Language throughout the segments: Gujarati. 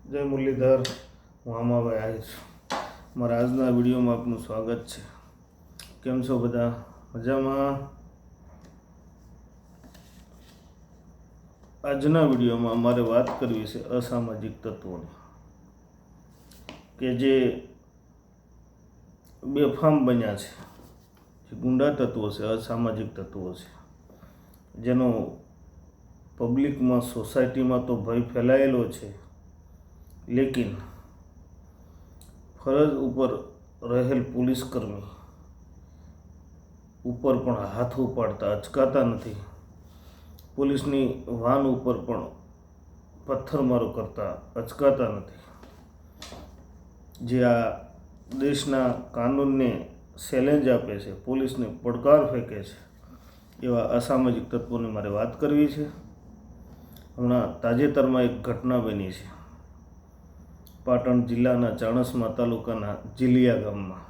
જય મુરલીધર, હું આમાભાઈ આહિર છું. મારા આજના વિડીયોમાં આપનું સ્વાગત છે. કેમ છો બધા? મજામાં? આજના વિડીયોમાં મારે વાત કરવી છે અસામાજિક તત્વોની, કે જે બેફામ બન્યા છે, જે ગુંડા તત્વો છે, અસામાજિક તત્વો છે, જેનો પબ્લિકમાં, સોસાયટીમાં તો ભય ફેલાયેલો છે, લેકિન ફરજ ઉપર રહેલ પોલીસકર્મી ઉપર પણ હાથ ઉપાડતા અચકાતા નથી. પોલીસની વાન ઉપર પણ પથ્થરમારો કરતા અચકાતા નથી. જે આ દેશના કાનૂનને ચેલેન્જ આપે છે, પોલીસને પડકાર ફેંકે છે, એવા અસામાજિક તત્વોની મારે વાત કરવી છે. હમણાં તાજેતરમાં એક ઘટના બની છે પાટણ જિલ્લાના ચાણસ્મા તાલુકાના જીલિયા ગામમાં.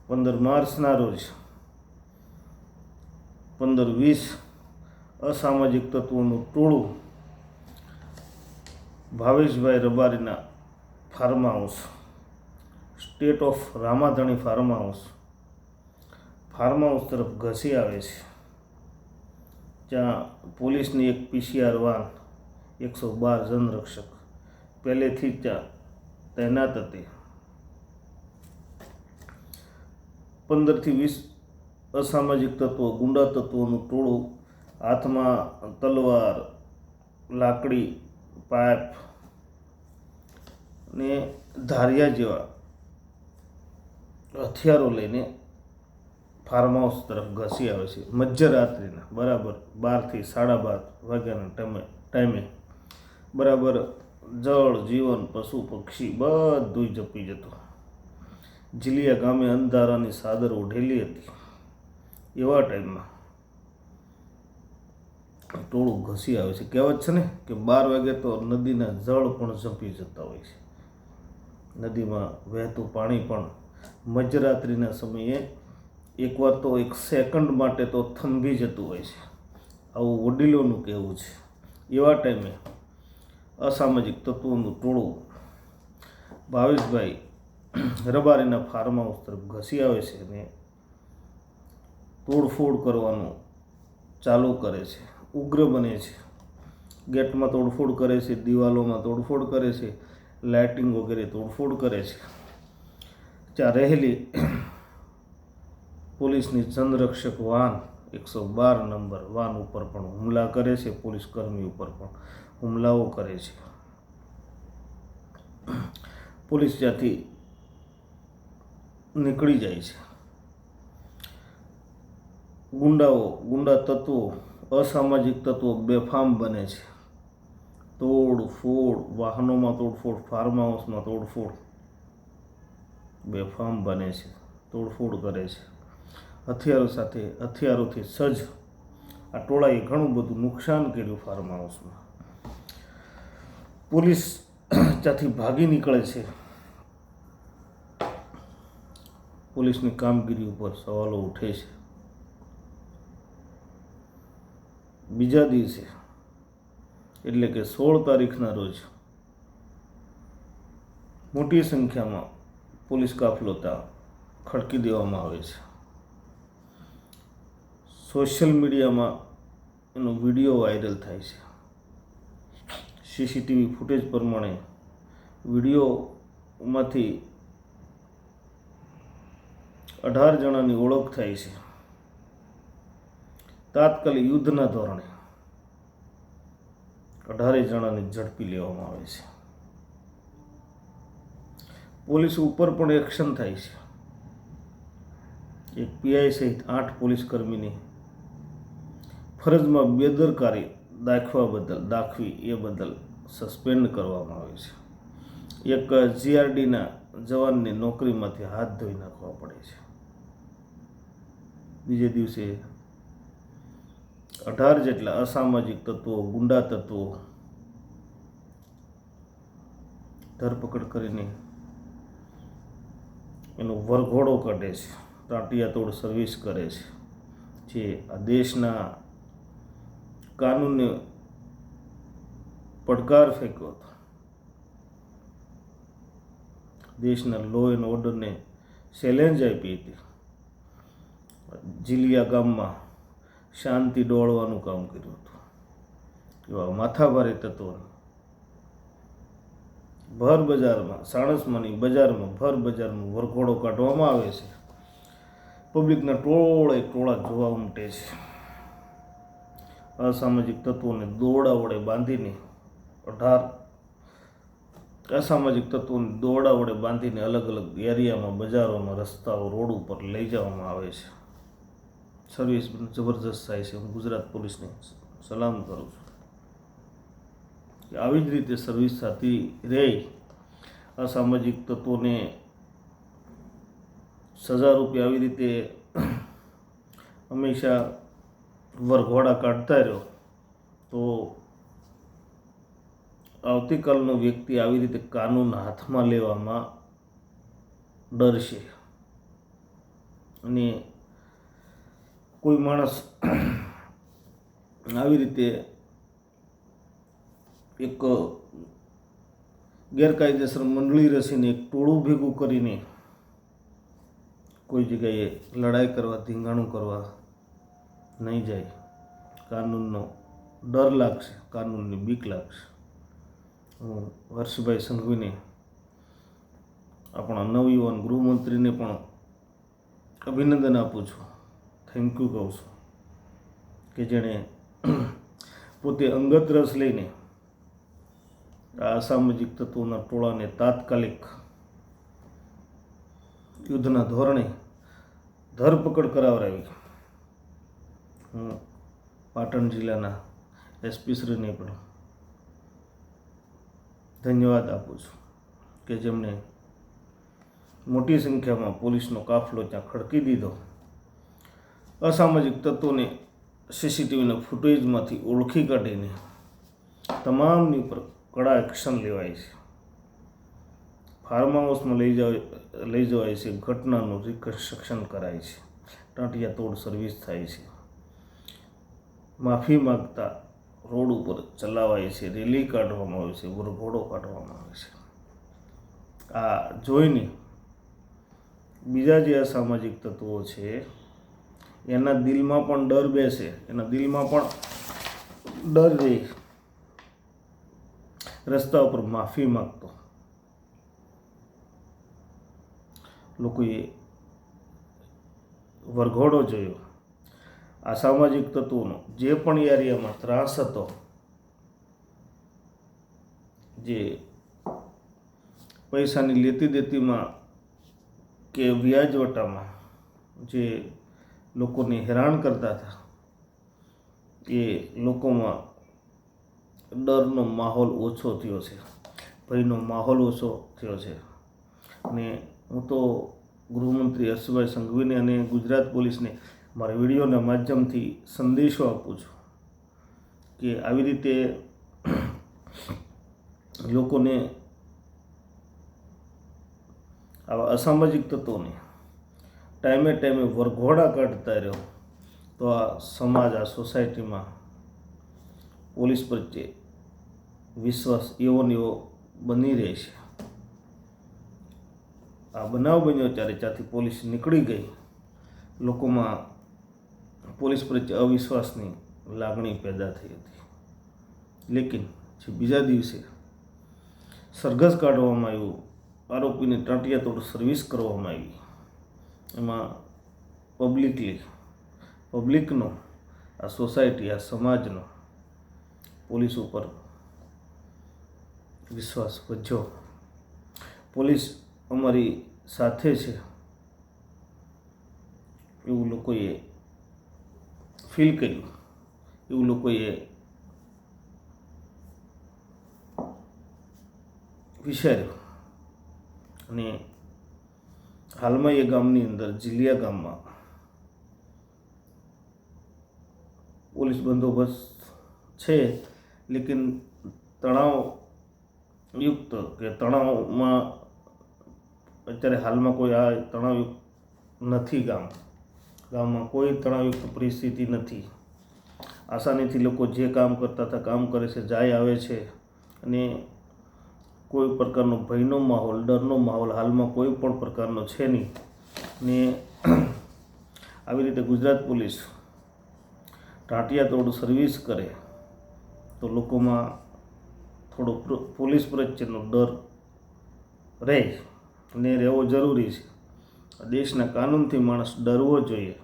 15 માર્ચના રોજ 15-20 અસામાજિક તત્વોનું ટોળું ભાવેશભાઈ રબારીના farm house, state of Ramadhani farm house તરફ ઘસી આવે છે. જ્યાં પોલીસની એક PCR વાન 112 જનરક્ષક પહેલેથી જ ત્યાં તૈનાત હતી. 15-20 અસામાજિક તત્વો, ગુંડા તત્વોનું ટોળું, હાથમાં તલવાર, લાકડી, પાઇપ ને ધારિયા જેવા હથિયારો લઈને ફાર્મ હાઉસ તરફ ઘસી આવે છે. મધ્યરાત્રિના બરાબર 12 થી 12:30 વાગ્યાના ટાઈમે બરાબર જળ, જીવન, પશુ પક્ષી બધું જપી જતું. જીલિયા ગામે અંધારાની ચાદર ઓઢેલી હતી. એવા ટાઈમમાં ટોળું ઘસી આવે છે. કહેવત છે ને કે 12 વાગે તો નદીના જળ પણ ઝંપી જતા હોય છે. નદીમાં વહેતું પાણી પણ મધ્યરાત્રિના સમયે એકવાર તો 1 સેકન્ડ માટે તો થંભી જતું હોય છે. આવું વડીલોનું કહેવું છે. એવા ટાઈમે અસામાજિક તત્વોનું ટોળું ભાવેશભાઈ રબારીના ફાર્મ હાઉસ તરફ ઘસી આવે છે અને તોડફોડ કરવાનું ચાલુ કરે છે. ઉગ્ર બને છે. ગેટમાં તોડફોડ કરે છે, દિવાલોમાં તોડફોડ કરે છે, લાઇટિંગ વગેરે તોડફોડ કરે છે. ત્યાં રહેલી પોલીસની જનરક્ષક વાન 112 નંબર વાન ઉપર પણ હુમલા કરે છે. પોલીસ કર્મી ઉપર પણ હુમલાઓ કરે છે. પોલીસ ત્યાંથી નીકળી જાય છે. ગુંડા તત્વો, અસામાજિક તત્વો બેફામ બને છે. તોડફોડ, વાહનોમાં તોડફોડ, ફાર્મ હાઉસમાં તોડફોડ, બેફામ બને છે, તોડફોડ કરે છે. હથિયારોથી સજ્જ આ ટોળાએ ઘણું બધું નુકસાન કર્યું ફાર્મ હાઉસમાં. પોલીસ ત્યાંથી ભાગી નીકળે છે. પોલીસની કામગીરી ઉપર સવાલો ઉઠે છે. બીજા દિવસે એટલે કે 16 તારીખના રોજ મોટી સંખ્યામાં પોલીસ કાફલો ત્યાં ખડકી દેવામાં આવે છે. સોશિયલ મીડિયામાં એનો વિડીયો વાયરલ થાય છે. CCTV ફૂટેજ પ્રમાણે વિડીયોમાંથી 18 જણાની ઓળખ થાય છે. તાત્કાલિક યુદ્ધના ધોરણે 18 જણાને ઝડપી લેવામાં આવે છે. પોલીસ ઉપર પણ એક્શન થાય છે. એક PI સહિત 8 પોલીસ કર્મીની ફરજમાં બેદરકારી દાખવી એ બદલ સસ્પેન્ડ કરવામાં આવે છે. એક GRDના જવાનની નોકરીમાંથી હાથ ધોઈ નાખવા પડે છે. બીજે દિવસે 18 જેટલા અસામાજિક તત્વો, ગુંડા તત્વો ધરપકડ કરીને એનો વરઘોડો કાઢે છે. ટાંટિયાતોડ સર્વિસ કરે છે. જે આ દેશના કાનૂનને પડકાર ફેંક્યો હતો. દેશના લો એન્ડ ઓર્ડરને ચેલેન્જ આપી હતી. જીલિયા ગામમાં શાંતિ દોડવાનું કામ કર્યું હતું. એવા માથાભારે તત્વોને ભર બજારમાં, સાણસમાની બજારમાં ભર બજારમાં વરઘોડો કાઢવામાં આવે છે. પબ્લિકના ટોળા જોવા ઉમટે છે. અસામાજિક તત્વોને દોરડા વડે બાંધીને 18 અસામાજિક તત્વોને દોરડા વડે બાંધીને અલગ અલગ એરિયામાં, બજારોમાં, રસ્તાઓ, રોડ ઉપર લઈ જવામાં આવે છે. સર્વિસ જબરજસ્ત થાય છે. હું ગુજરાત પોલીસને સલામ કરું છું કે આવી જ રીતે સર્વિસ થતી રહે. અસામાજિક તત્વોને સજા રૂપે આવી રીતે હંમેશા વરઘોડા કાઢતા રહ્યો તો આવતીકાલનો વ્યક્તિ આવી રીતે કાનૂન હાથમાં લેવામાં ડરશે. અને કોઈ માણસ આવી રીતે એક ગેરકાયદેસર મંડળી રચીને એક ટોળું ભેગું કરીને કોઈ જગ્યાએ લડાઈ કરવા, ધીંગાણું કરવા નહીં જાય. કાનૂનનો ડર લાગશે, કાનૂનની બીક લાગશે. હું હર્ષભાઈ સંઘવીને, આપણા નવયુવાન ગૃહમંત્રીને પણ અભિનંદન આપું છું, થેન્ક યુ કહું છું કે જેણે પોતે અંગત રસ લઈને આ અસામાજિક તત્વોના ટોળાને તાત્કાલિક યુદ્ધના ધોરણે ધરપકડ કરાવરાવી. હું પાટણ જિલ્લાના એસપી શ્રીને પણ ધન્યવાદ આપું છું કે જેમણે મોટી સંખ્યામાં પોલીસનો કાફલો ત્યાં ખડકી દીધો. અસામાજિક તત્વોને સીસીટીવીના ફૂટેજમાંથી ઓળખી કાઢીને તમામની ઉપર કડા એક્શન લેવાય છે. ફાર્મ હાઉસમાં લઈ જવાય છે. ઘટનાનું રિકન્સ્ટ્રક્શન કરાય છે. ટાંટિયા તોડ સર્વિસ થાય છે. માફી માગતા રોડ ઉપર ચલાવાય છે. રેલી કાઢવામાં આવે છે. વરઘોડો કાઢવામાં આવે છે. આ જોઈને બીજા જે અસામાજિક તત્વો છે એના દિલમાં પણ ડર બેસે, એના દિલમાં પણ ડર રહે. રસ્તા ઉપર માફી માગતો લોકોએ વરઘોડો જોયો. આ સામાજિક તત્વોનો જે પણ એરિયામાં ત્રાસ હતો, જે પૈસાની લેતી દેતીમાં કે વ્યાજવટામાં જે લોકોને હેરાન કરતા હતા, એ લોકોમાં ડરનો માહોલ ઓછો થયો છે, ભયનો માહોલ ઓછો થયો છે. અને હું તો ગૃહમંત્રી હર્ષભાઈ સંઘવીને અને ગુજરાત પોલીસને મારા વિડીયોના માધ્યમથી સંદેશો આપું છું કે આવી રીતે લોકોને, આવા અસામાજિક તત્વોને ટાઈમે ટાઈમે વરઘોડા કાઢતા રહ્યો તો આ સમાજ, આ સોસાયટીમાં પોલીસ પ્રત્યે વિશ્વાસ એવો ને એવો બની રહે છે. આ બનાવ બન્યો ત્યારે ત્યાંથી પોલીસ નીકળી ગઈ. લોકોમાં પોલીસ પ્રત્યે અવિશ્વાસની લાગણી પેદા થઈ હતી. લેકિન જે બીજા દિવસે સરઘસ કાઢવામાં આવ્યું, આરોપીને ટાંટિયા તોડ સર્વિસ કરવામાં આવી, એમાં પબ્લિકનો, આ સોસાયટી, આ સમાજનો પોલીસ ઉપર વિશ્વાસ વધ્યો. પોલીસ અમારી સાથે છે એવું લોકોએ ફીલ કર્યું, એવું લોકોએ વિચાર્યું. અને હાલમાં એ ગામની અંદર, જીલિયા ગામમાં પોલીસ બંદોબસ્ત છે, લેકિન તણાવયુક્ત કે તણાવમાં અત્યારે હાલમાં કોઈ આ તણાવયુક્ત નથી. ગામમાં કોઈ તણાવયુક્ત પરિસ્થિતિ નથી. આસાનીથી લોકો જે કામ કરતા હતા કામ કરે છે, જાય આવે છે. અને કોઈ પ્રકારનો ભયનો માહોલ, ડરનો માહોલ હાલમાં કોઈ પણ પ્રકારનો છે નહીં. ને આવી રીતે ગુજરાત પોલીસ ટાંટિયાતોડ સર્વિસ કરે તો લોકોમાં થોડો પોલીસ પ્રત્યેનો ડર રહે ને રહેવો જરૂરી છે. દેશના કાનૂનથી માણસ ડરવો જોઈએ,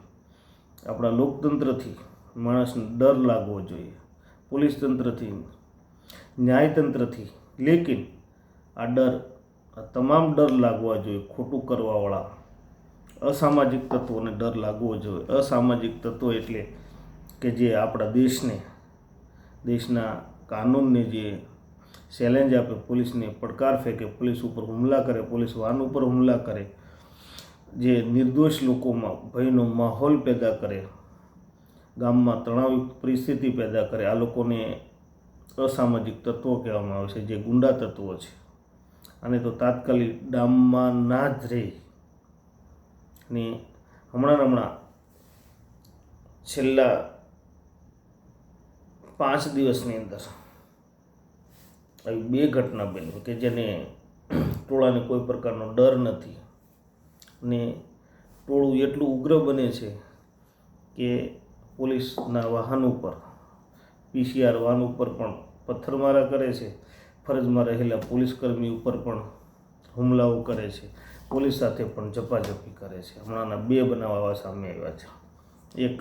આપણા લોકતંત્રથી માણસને ડર લાગવો જોઈએ, પોલીસ તંત્રથી, ન્યાયતંત્રથી. લેકિન આ ડર, આ તમામ ડર લાગવા જોઈએ ખોટું કરવાવાળા અસામાજિક તત્વોને ડર લાગવો જોઈએ. અસામાજિક તત્વો એટલે કે જે આપણા દેશના કાનૂનને જે ચેલેન્જ આપે, પોલીસને પડકાર ફેંકે, પોલીસ ઉપર હુમલા કરે, પોલીસ વાહન ઉપર હુમલા કરે, જે નિર્દોષ લોકોમાં ભયનો માહોલ પેદા કરે, ગામમાં તણાવયુક્ત પરિસ્થિતિ પેદા કરે, આ લોકોને અસામાજિક તત્વો કહેવામાં આવે છે, જે ગુંડા તત્વો છે. અને તો તાત્કાલિક ડામમાં ના જ રહે. ને હમણાં છેલ્લા 5 દિવસની અંદર આવી 2 ઘટના બની કે જેને ટોળાને કોઈ પ્રકારનો ડર નથી. ને ટોળું એટલું ઉગ્ર બને છે કે પોલીસના વાહન ઉપર, PCR વાહન ઉપર પણ પથ્થરમારા કરે છે, ફરજમાં રહેલા પોલીસકર્મી ઉપર પણ હુમલાઓ કરે છે, પોલીસ સાથે પણ ઝપાઝપી કરે છે. હમણાંના 2 બનાવ આવા સામે આવ્યા છે. એક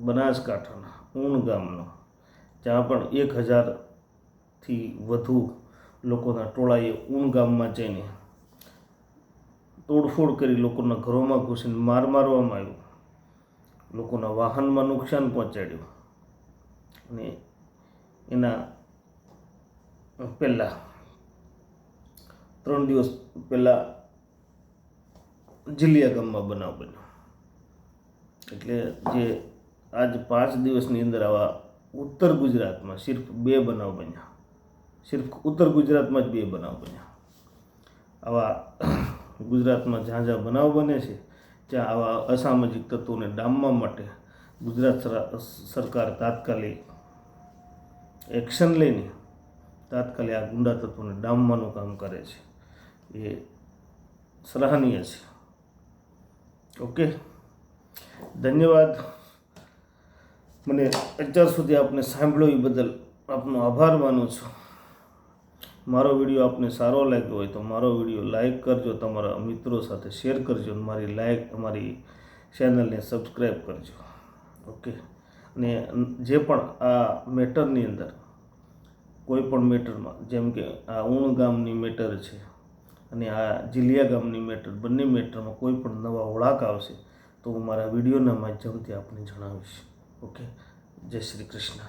બનાસકાંઠાના ઊણ ગામનો, જ્યાં પણ 1000થી વધુ લોકોના ટોળાએ ઊણ ગામમાં જઈને તોડફોડ કરી, લોકોના ઘરોમાં ઘૂસીને મારવામાં આવ્યું, લોકોના વાહનમાં નુકસાન પહોંચાડ્યું. અને એના પહેલાં 3 દિવસ પહેલાં જીલિયા ગામમાં બનાવ બન્યો. એટલે જે આજ 5 દિવસની અંદર આવા ઉત્તર ગુજરાતમાં સિર્ફ 2 બનાવ બન્યા. સિર્ફ ઉત્તર ગુજરાતમાં જ 2 બનાવ બન્યા. આવા ગુજરાતમાં જ્યાં બનાવ બને છે ત્યાં આવા અસામાજિક તત્વોને ડામવા માટે ગુજરાત સરકાર તાત્કાલિક એક્શન લઈને તાત્કાલિક આ ગુંડા તત્વોને ડામવાનું કામ કરે છે. એ સરાહનીય છે. ઓકે, ધન્યવાદ. મને અત્યાર સુધી આપને સાંભળ્યો એ બદલ આપનો આભાર માનું છું. મારો વિડીયો આપને સારો લાગ્યો હોય તો મારો વિડીયો લાઈક કરજો, તમારા મિત્રો સાથે શેર કરજો, મારી ચેનલને સબસ્ક્રાઈબ કરજો. ઓકે, અને જે પણ આ મેટરની અંદર કોઈ પણ મેટરમાં, જેમ કે આ ઊણ ગામની મેટર છે અને આ જીલિયા ગામની મેટર, બંને મેટરમાં કોઈ પણ નવા વળાંક આવશે તો હું મારા વિડીયોના માધ્યમથી આપને જણાવીશ. ઓકે, જય શ્રી કૃષ્ણ.